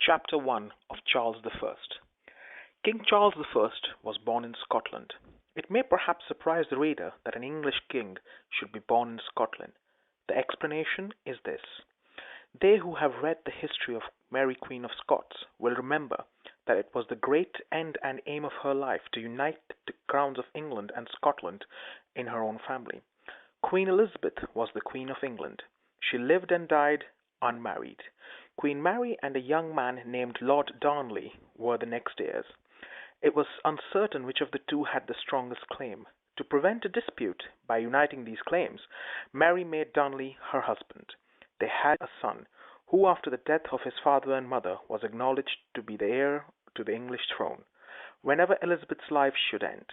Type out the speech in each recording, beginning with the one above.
Chapter 1 of Charles I. King Charles I was born in Scotland. It may perhaps surprise the reader that an English king should be born in Scotland. The explanation is this. They who have read the history of Mary Queen of Scots will remember that it was the great end and aim of her life to unite the crowns of England and Scotland in her own family. Queen Elizabeth was the Queen of England. She lived and died unmarried. Queen Mary and a young man named Lord Darnley were the next heirs. It was uncertain which of the two had the strongest claim. To prevent a dispute by uniting these claims, Mary made Darnley her husband. They had a son, who after the death of his father and mother was acknowledged to be the heir to the English throne, whenever Elizabeth's life should end.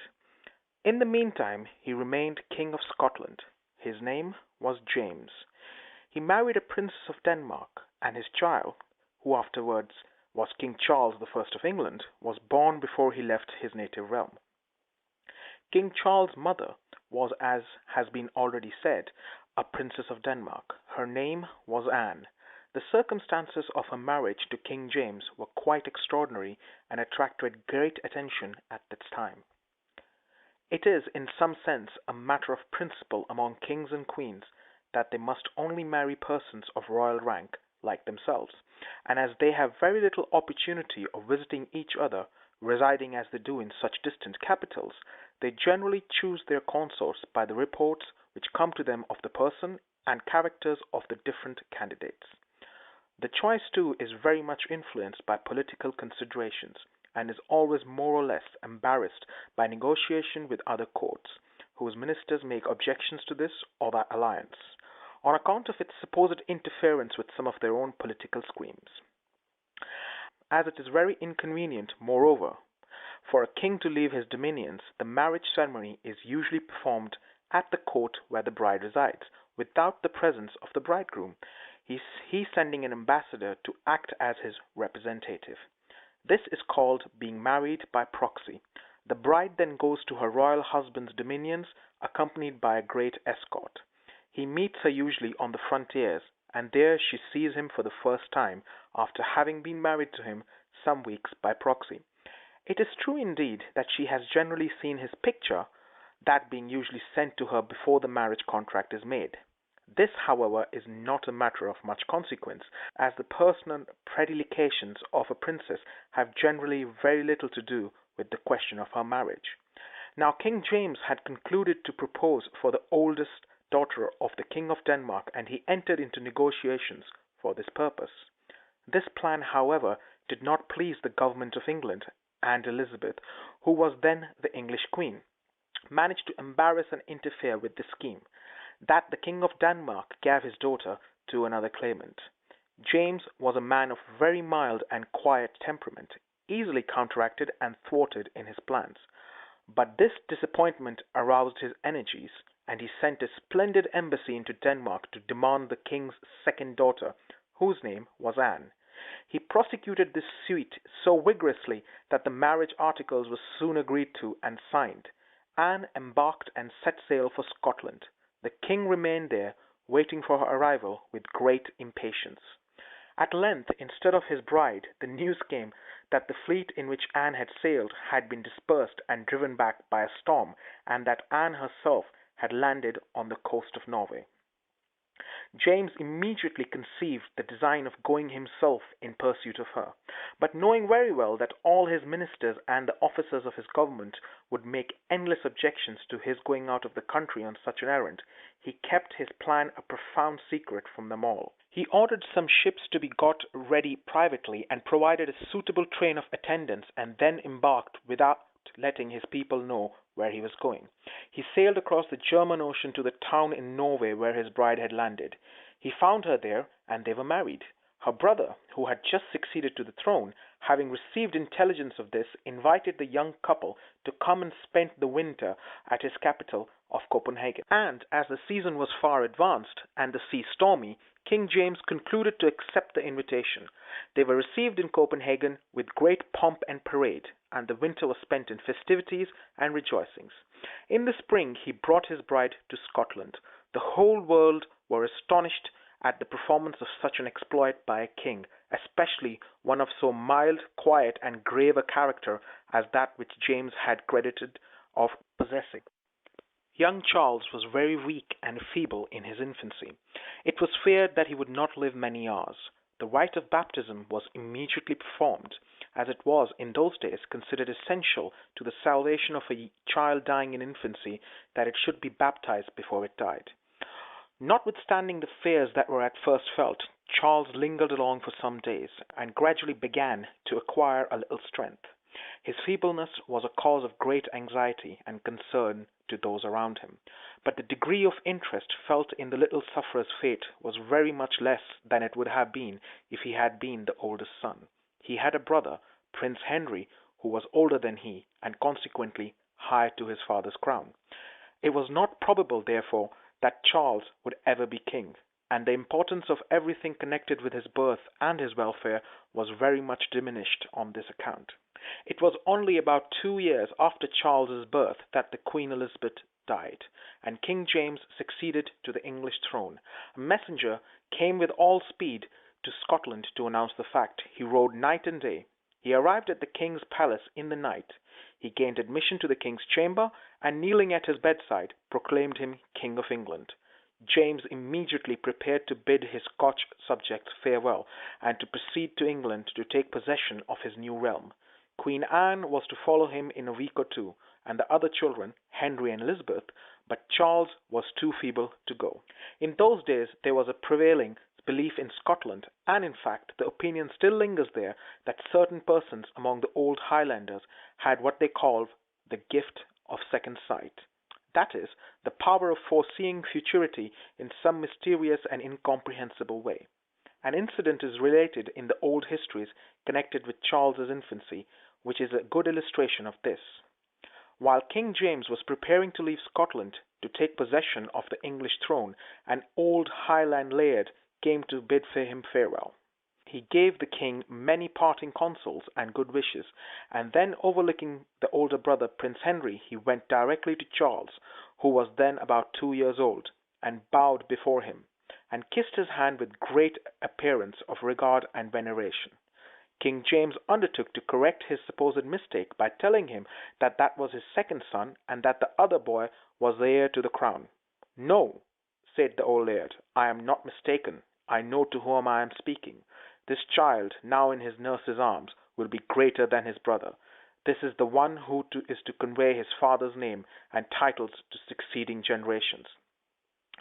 In the meantime he remained King of Scotland. His name was James. He married a princess of Denmark, and his child, who afterwards was King Charles I of England, was born before he left his native realm. King Charles' mother was, as has been already said, a princess of Denmark. Her name was Anne. The circumstances of her marriage to King James were quite extraordinary and attracted great attention at that time. It is, in some sense, a matter of principle among kings and queens that they must only marry persons of royal rank like themselves, and as they have very little opportunity of visiting each other, residing as they do in such distant capitals, they generally choose their consorts by the reports which come to them of the person and characters of the different candidates. The choice, too, is very much influenced by political considerations, and is always more or less embarrassed by negotiation with other courts, whose ministers make objections to this or that alliance, on account of its supposed interference with some of their own political schemes. As it is very inconvenient, moreover, for a king to leave his dominions, the marriage ceremony is usually performed at the court where the bride resides, without the presence of the bridegroom, he sending an ambassador to act as his representative. This is called being married by proxy. The bride then goes to her royal husband's dominions, accompanied by a great escort. He meets her usually on the frontiers, and there she sees him for the first time after having been married to him some weeks by proxy. It is true indeed that she has generally seen his picture, that being usually sent to her before the marriage contract is made. This, however, is not a matter of much consequence, as the personal predilections of a princess have generally very little to do with the question of her marriage. Now King James had concluded to propose for the oldest daughter of the King of Denmark, and he entered into negotiations for this purpose. This plan, however, did not please the government of England, and Elizabeth, who was then the English Queen, managed to embarrass and interfere with the scheme, that the King of Denmark gave his daughter to another claimant. James was a man of very mild and quiet temperament, easily counteracted and thwarted in his plans. But this disappointment aroused his energies, and he sent a splendid embassy into Denmark to demand the king's second daughter, whose name was Anne. He prosecuted this suit so vigorously that the marriage articles were soon agreed to and signed. Anne embarked and set sail for Scotland. The king remained there, waiting for her arrival with great impatience. At length, instead of his bride, the news came that the fleet in which Anne had sailed had been dispersed and driven back by a storm, and that Anne herself had landed on the coast of Norway. James immediately conceived the design of going himself in pursuit of her, but knowing very well that all his ministers and the officers of his government would make endless objections to his going out of the country on such an errand, he kept his plan a profound secret from them all. He ordered some ships to be got ready privately, and provided a suitable train of attendants, and then embarked without letting his people know where he was going. He sailed across the German Ocean to the town in Norway where his bride had landed. He found her there, and they were married. Her brother, who had just succeeded to the throne, having received intelligence of this, invited the young couple to come and spend the winter at his capital of Copenhagen. And as the season was far advanced, and the sea stormy, King James concluded to accept the invitation. They were received in Copenhagen with great pomp and parade, and the winter was spent in festivities and rejoicings. In the spring he brought his bride to Scotland. The whole world were astonished at the performance of such an exploit by a king, especially one of so mild, quiet, and grave a character as that which James had credited of possessing. Young Charles was very weak and feeble in his infancy. It was feared that he would not live many hours. The rite of baptism was immediately performed, as it was in those days considered essential to the salvation of a child dying in infancy that it should be baptized before it died. Notwithstanding the fears that were at first felt, Charles lingered along for some days, and gradually began to acquire a little strength. His feebleness was a cause of great anxiety and concern to those around him, but the degree of interest felt in the little sufferer's fate was very much less than it would have been if he had been the oldest son. He had a brother, Prince Henry, who was older than he, and consequently heir to his father's crown. It was not probable, therefore, that Charles would ever be king, and the importance of everything connected with his birth and his welfare was very much diminished on this account. It was only about 2 years after Charles's birth that the Queen Elizabeth died, and King James succeeded to the English throne. A messenger came with all speed to Scotland to announce the fact. He rode night and day. He arrived at the king's palace in the night. He gained admission to the king's chamber, and kneeling at his bedside, proclaimed him King of England. James immediately prepared to bid his Scotch subjects farewell, and to proceed to England to take possession of his new realm. Queen Anne was to follow him in a week or two, and the other children, Henry and Elizabeth, but Charles was too feeble to go. In those days there was a prevailing belief in Scotland, and in fact the opinion still lingers there, that certain persons among the old Highlanders had what they called the gift of second sight. That is, the power of foreseeing futurity in some mysterious and incomprehensible way. An incident is related in the old histories connected with Charles's infancy, which is a good illustration of this. While King James was preparing to leave Scotland to take possession of the English throne, an old Highland laird came to bid him farewell. He gave the king many parting counsels and good wishes, and then overlooking the older brother, Prince Henry, he went directly to Charles, who was then about 2 years old, and bowed before him, and kissed his hand with great appearance of regard and veneration. King James undertook to correct his supposed mistake by telling him that that was his second son, and that the other boy was the heir to the crown. "No," said the old laird, "I am not mistaken. I know to whom I am speaking. This child, now in his nurse's arms, will be greater than his brother. This is the one who is to convey his father's name and titles to succeeding generations."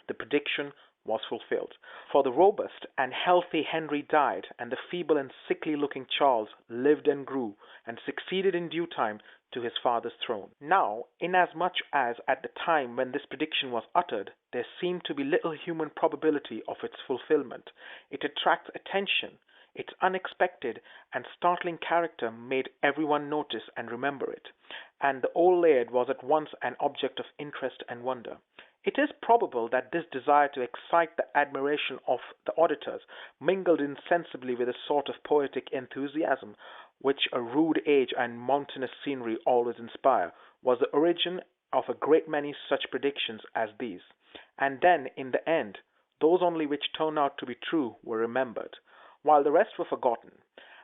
The prediction was fulfilled, for the robust and healthy Henry died, and the feeble and sickly-looking Charles lived and grew, and succeeded in due time to his father's throne. Now, inasmuch as at the time when this prediction was uttered there seemed to be little human probability of its fulfillment, it attracts attention. Its unexpected and startling character made everyone notice and remember it, and the old laird was at once an object of interest and wonder. It is probable that this desire to excite the admiration of the auditors, mingled insensibly with a sort of poetic enthusiasm which a rude age and mountainous scenery always inspire, was the origin of a great many such predictions as these. And then, in the end, those only which turned out to be true were remembered, while the rest were forgotten.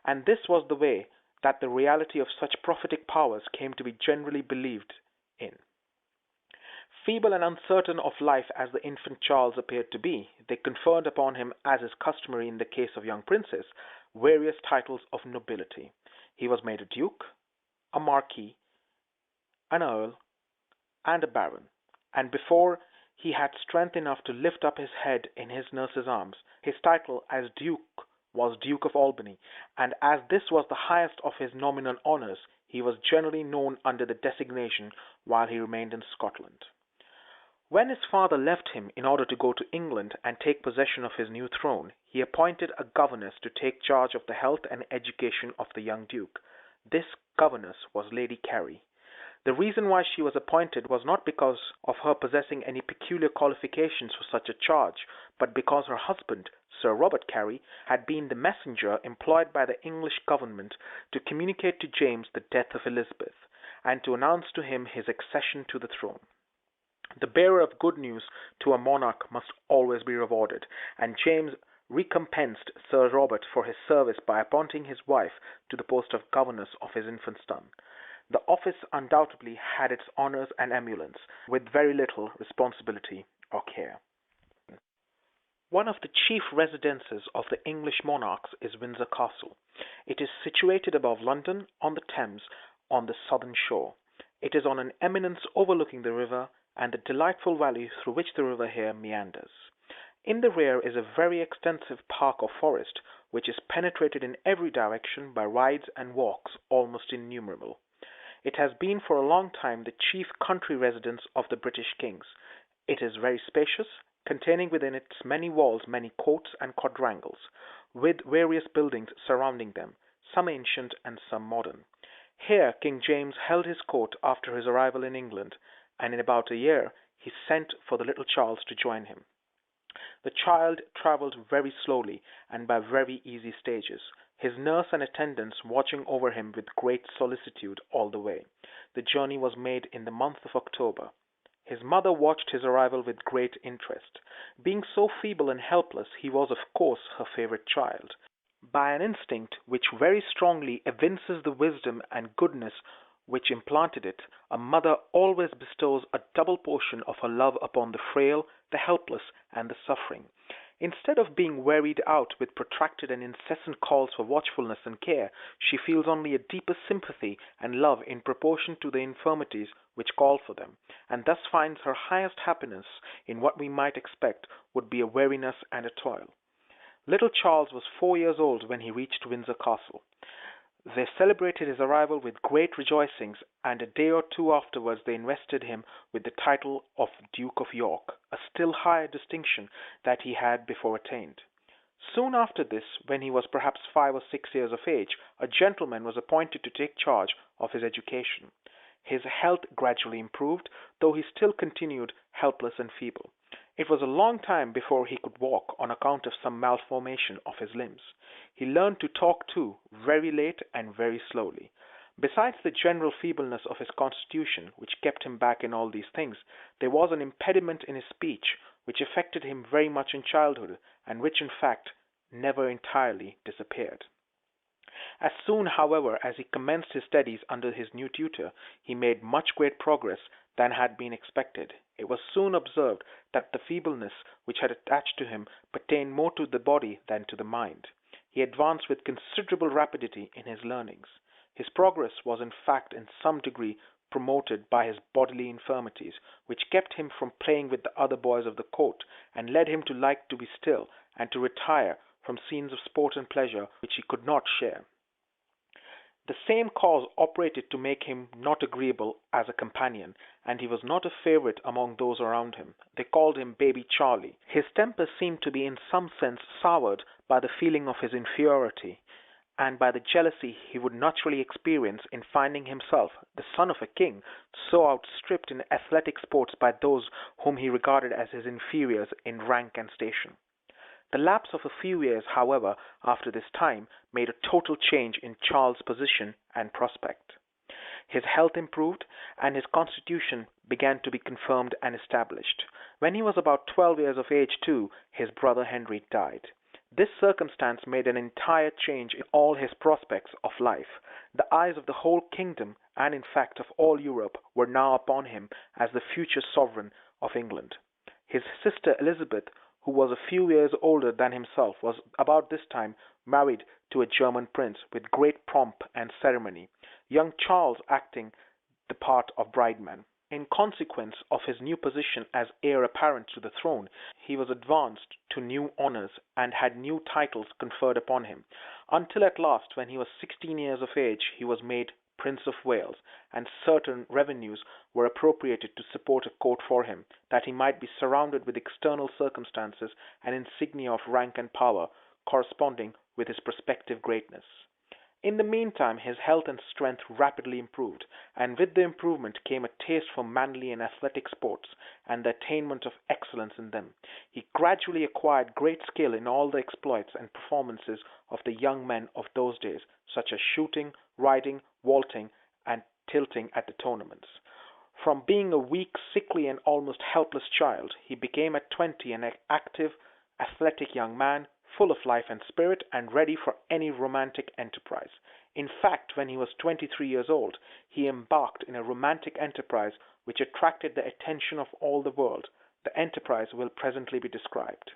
And this was the way that the reality of such prophetic powers came to be generally believed in. Feeble and uncertain of life as the infant Charles appeared to be, they conferred upon him, as is customary in the case of young princes, various titles of nobility. He was made a duke, a marquis, an earl, and a baron, and before he had strength enough to lift up his head in his nurse's arms, his title as duke was Duke of Albany, and as this was the highest of his nominal honors, he was generally known under the designation while he remained in Scotland. When his father left him in order to go to England and take possession of his new throne, he appointed a governess to take charge of the health and education of the young duke. This governess was Lady Cary. The reason why she was appointed was not because of her possessing any peculiar qualifications for such a charge, but because her husband, Sir Robert Cary, had been the messenger employed by the English government to communicate to James the death of Elizabeth, and to announce to him his accession to the throne. The bearer of good news to a monarch must always be rewarded, and James recompensed Sir Robert for his service by appointing his wife to the post of governess of his infant son. The office undoubtedly had its honors and emoluments, with very little responsibility or care. One of the chief residences of the English monarchs is Windsor Castle. It is situated above London, on the Thames, on the southern shore. It is on an eminence overlooking the river and the delightful valley through which the river here meanders. In the rear is a very extensive park or forest, which is penetrated in every direction by rides and walks almost innumerable. It has been for a long time the chief country residence of the British kings. It is very spacious, containing within its many walls many courts and quadrangles, with various buildings surrounding them, some ancient and some modern. Here King James held his court after his arrival in England, and in about a year he sent for the little Charles to join him. The child travelled very slowly and by very easy stages, his nurse and attendants watching over him with great solicitude all the way. The journey was made in the month of October. His mother watched his arrival with great interest. Being so feeble and helpless, he was of course her favorite child. By an instinct which very strongly evinces the wisdom and goodness which implanted it, a mother always bestows a double portion of her love upon the frail, the helpless, and the suffering. Instead of being wearied out with protracted and incessant calls for watchfulness and care, she feels only a deeper sympathy and love in proportion to the infirmities which call for them, and thus finds her highest happiness in what we might expect would be a weariness and a toil. Little Charles was 4 years old when he reached Windsor Castle. They celebrated his arrival with great rejoicings, and a day or two afterwards they invested him with the title of Duke of York, a still higher distinction that he had before attained. Soon after this, when he was perhaps 5 or 6 years of age, a gentleman was appointed to take charge of his education. His health gradually improved, though he still continued helpless and feeble. It was a long time before he could walk on account of some malformation of his limbs. He learned to talk too, very late and very slowly. Besides the general feebleness of his constitution, which kept him back in all these things, there was an impediment in his speech, which affected him very much in childhood, and which in fact never entirely disappeared. As soon, however, as he commenced his studies under his new tutor, he made much greater progress than had been expected. It was soon observed that the feebleness which had attached to him pertained more to the body than to the mind. He advanced with considerable rapidity in his learnings. His progress was in fact in some degree promoted by his bodily infirmities, which kept him from playing with the other boys of the court, and led him to like to be still, and to retire from scenes of sport and pleasure which he could not share. The same cause operated to make him not agreeable as a companion, and he was not a favorite among those around him. They called him Baby Charlie. His temper seemed to be in some sense soured by the feeling of his inferiority, and by the jealousy he would naturally experience in finding himself, the son of a king, so outstripped in athletic sports by those whom he regarded as his inferiors in rank and station. The lapse of a few years, however, after this time, made a total change in Charles's position and prospect. His health improved, and his constitution began to be confirmed and established. When he was about 12 years of age, too, his brother Henry died. This circumstance made an entire change in all his prospects of life. The eyes of the whole kingdom, and in fact of all Europe, were now upon him as the future sovereign of England. His sister Elizabeth, who was a few years older than himself, was about this time married to a German prince with great pomp and ceremony, young Charles acting the part of brideman. In consequence of his new position as heir apparent to the throne, he was advanced to new honors and had new titles conferred upon him, until at last, when he was 16 years of age, he was made Prince of Wales, and certain revenues were appropriated to support a court for him, that he might be surrounded with external circumstances and insignia of rank and power corresponding with his prospective greatness. In the meantime his health and strength rapidly improved, and with the improvement came a taste for manly and athletic sports, and the attainment of excellence in them. He gradually acquired great skill in all the exploits and performances of the young men of those days, such as shooting, riding, vaulting, and tilting at the tournaments. From being a weak, sickly, and almost helpless child, he became at 20 an active, athletic young man, full of life and spirit, and ready for any romantic enterprise. In fact, when he was 23 years old, he embarked in a romantic enterprise which attracted the attention of all the world. The enterprise will presently be described.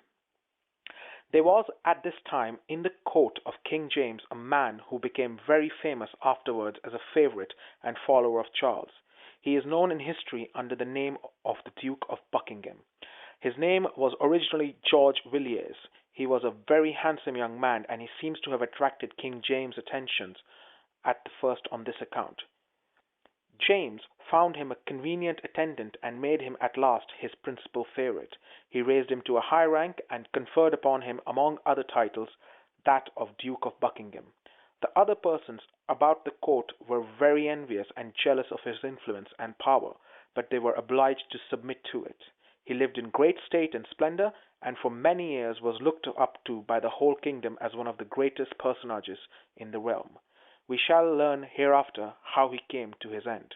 There was at this time in the court of King James a man who became very famous afterwards as a favorite and follower of Charles. He is known in history under the name of the Duke of Buckingham. His name was originally George Villiers. He was a very handsome young man, and he seems to have attracted King James's attentions at the first on this account. James found him a convenient attendant and made him at last his principal favorite. He raised him to a high rank and conferred upon him, among other titles, that of Duke of Buckingham. The other persons about the court were very envious and jealous of his influence and power, but they were obliged to submit to it. He lived in great state and splendor, and for many years was looked up to by the whole kingdom as one of the greatest personages in the realm. We shall learn hereafter how he came to his end.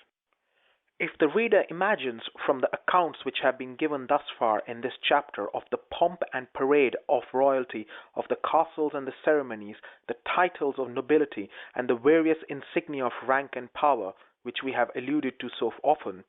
If the reader imagines from the accounts which have been given thus far in this chapter of the pomp and parade of royalty, of the castles and the ceremonies, the titles of nobility, and the various insignia of rank and power, which we have alluded to so often,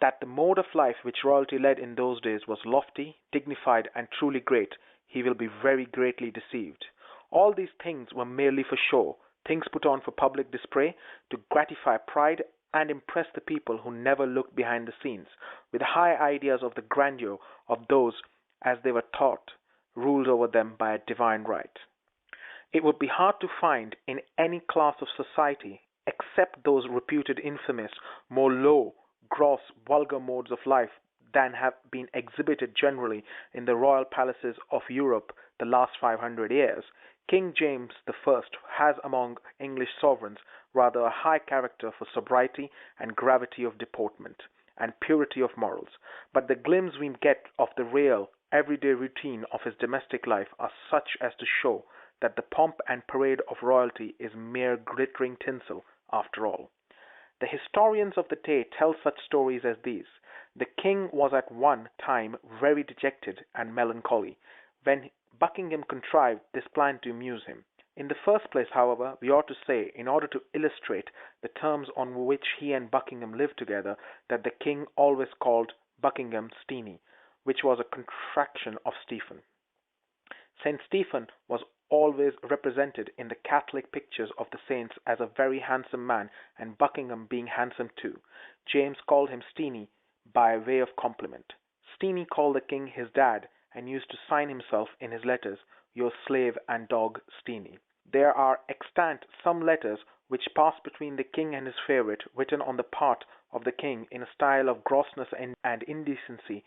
that the mode of life which royalty led in those days was lofty, dignified, and truly great, he will be very greatly deceived. All these things were merely for show, things put on for public display, to gratify pride and impress the people who never looked behind the scenes, with high ideas of the grandeur of those, as they were taught, ruled over them by a divine right. It would be hard to find in any class of society, except those reputed infamous, more low, gross, vulgar modes of life than have been exhibited generally in the royal palaces of Europe the last 500 years, King James I has among English sovereigns rather a high character for sobriety and gravity of deportment, and purity of morals, but the glimpses we get of the real, everyday routine of his domestic life are such as to show that the pomp and parade of royalty is mere glittering tinsel after all. The historians of the day tell such stories as these. The king was at one time very dejected and melancholy, when Buckingham contrived this plan to amuse him. In the first place, however, we ought to say, in order to illustrate the terms on which he and Buckingham lived together, that the king always called Buckingham Steenie, which was a contraction of Stephen. Saint Stephen was always represented in the Catholic pictures of the saints as a very handsome man, and Buckingham being handsome too. James called him Steenie by way of compliment. Steenie called the king his dad, and used to sign himself in his letters, "Your slave and dog Steenie." There are extant some letters which passed between the king and his favorite, written on the part of the king in a style of grossness and indecency,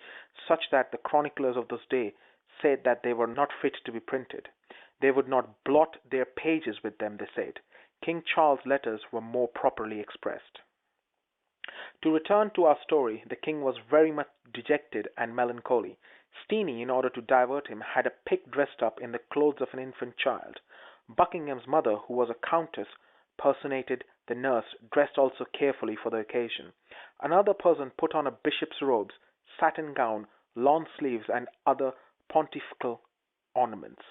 such that the chroniclers of those days said that they were not fit to be printed. They would not blot their pages with them, they said. King Charles' letters were more properly expressed. To return to our story, the king was very much dejected and melancholy. Steenie, in order to divert him, had a pig dressed up in the clothes of an infant child. Buckingham's mother, who was a countess, personated the nurse, dressed also carefully for the occasion. Another person put on a bishop's robes, satin gown, lawn sleeves, and other pontifical ornaments.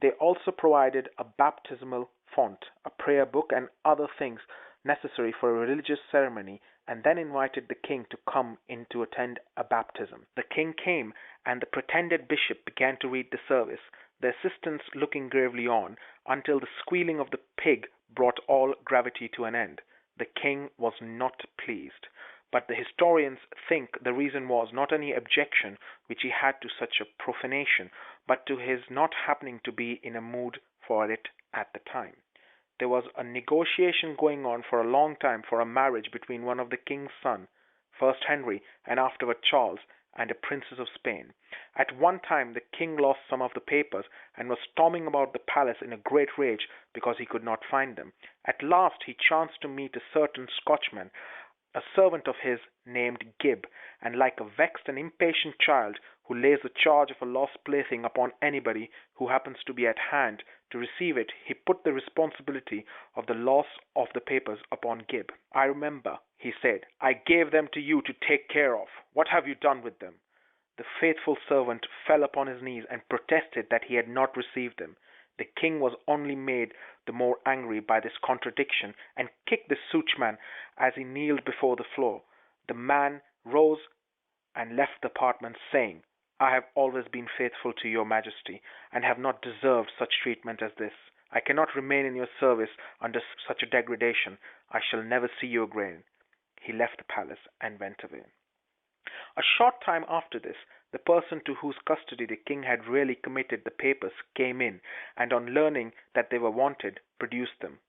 They also provided a baptismal font, a prayer book, and other things necessary for a religious ceremony, and then invited the king to come in to attend a baptism. The king came, and the pretended bishop began to read the service, the assistants looking gravely on, until the squealing of the pig brought all gravity to an end. The king was not pleased, but the historians think the reason was not any objection which he had to such a profanation, but to his not happening to be in a mood for it at the time. There was a negotiation going on for a long time for a marriage between one of the king's sons, first Henry and afterward Charles, and a princess of Spain. At one time the king lost some of the papers, and was storming about the palace in a great rage because he could not find them. At last he chanced to meet a certain Scotchman, a servant of his, named Gibb, and like a vexed and impatient child who lays the charge of a lost plaything upon anybody who happens to be at hand To receive it, he put the responsibility of the loss of the papers upon Gibb. "I remember," he said, "I gave them to you to take care of. What have you done with them?" The faithful servant fell upon his knees and protested that he had not received them. The king was only made the more angry by this contradiction, and kicked the Suchman as he kneeled before the floor. The man rose and left the apartment, saying, "I have always been faithful to your majesty, and have not deserved such treatment as this. I cannot remain in your service under such a degradation. I shall never see you again." He left the palace and went away. A short time after this, the person to whose custody the king had really committed the papers came in, and on learning that they were wanted, produced them.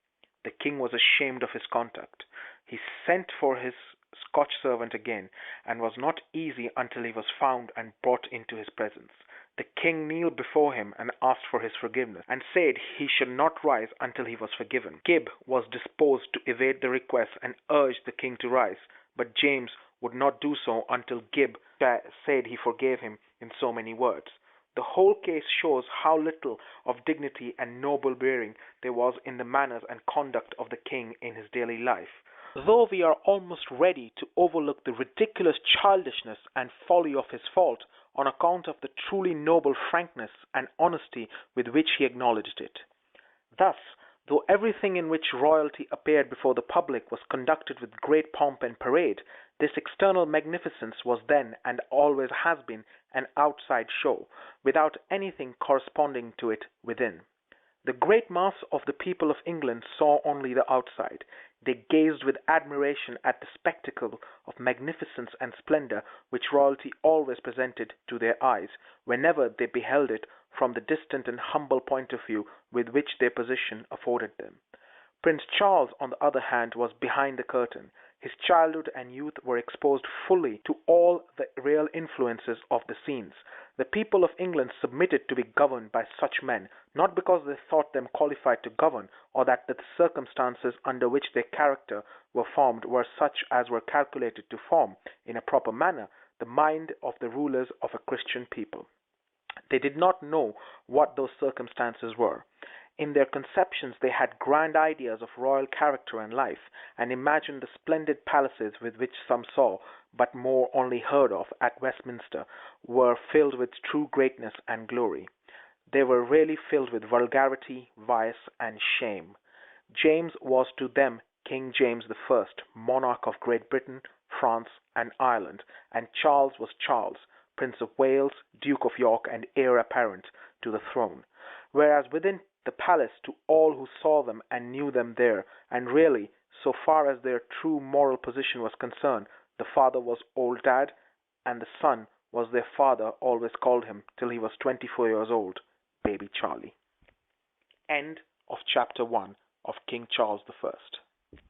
The king was ashamed of his conduct. He sent for his Scotch servant again, and was not easy until he was found and brought into his presence. The king kneeled before him and asked for his forgiveness, and said he should not rise until he was forgiven. Gibb was disposed to evade the request and urged the king to rise, but James would not do so until Gibb said he forgave him in so many words. The whole case shows how little of dignity and noble bearing there was in the manners and conduct of the king in his daily life. Though we are almost ready to overlook the ridiculous childishness and folly of his fault, on account of the truly noble frankness and honesty with which he acknowledged it. Thus, though everything in which royalty appeared before the public was conducted with great pomp and parade, this external magnificence was then, and always has been, an outside show, without anything corresponding to it within. The great mass of the people of England saw only the outside. They gazed with admiration at the spectacle of magnificence and splendor which royalty always presented to their eyes, whenever they beheld it from the distant and humble point of view with which their position afforded them. Prince Charles, on the other hand, was behind the curtain. His childhood and youth were exposed fully to all the real influences of the scenes. The people of England submitted to be governed by such men, not because they thought them qualified to govern, or that the circumstances under which their character were formed were such as were calculated to form, in a proper manner, the mind of the rulers of a Christian people. They did not know what those circumstances were. In their conceptions they had grand ideas of royal character and life, and imagined the splendid palaces with which some saw, but more only heard of, at Westminster, were filled with true greatness and glory. They were really filled with vulgarity, vice, and shame. James was to them King James I, monarch of Great Britain, France, and Ireland, and Charles was Charles, Prince of Wales, Duke of York, and heir apparent to the throne. Whereas within the palace, to all who saw them and knew them there, and really, so far as their true moral position was concerned, the father was Old Dad, and the son was their father always called him till he was 24 years old, Baby Charlie. End of chapter 1 of King Charles I.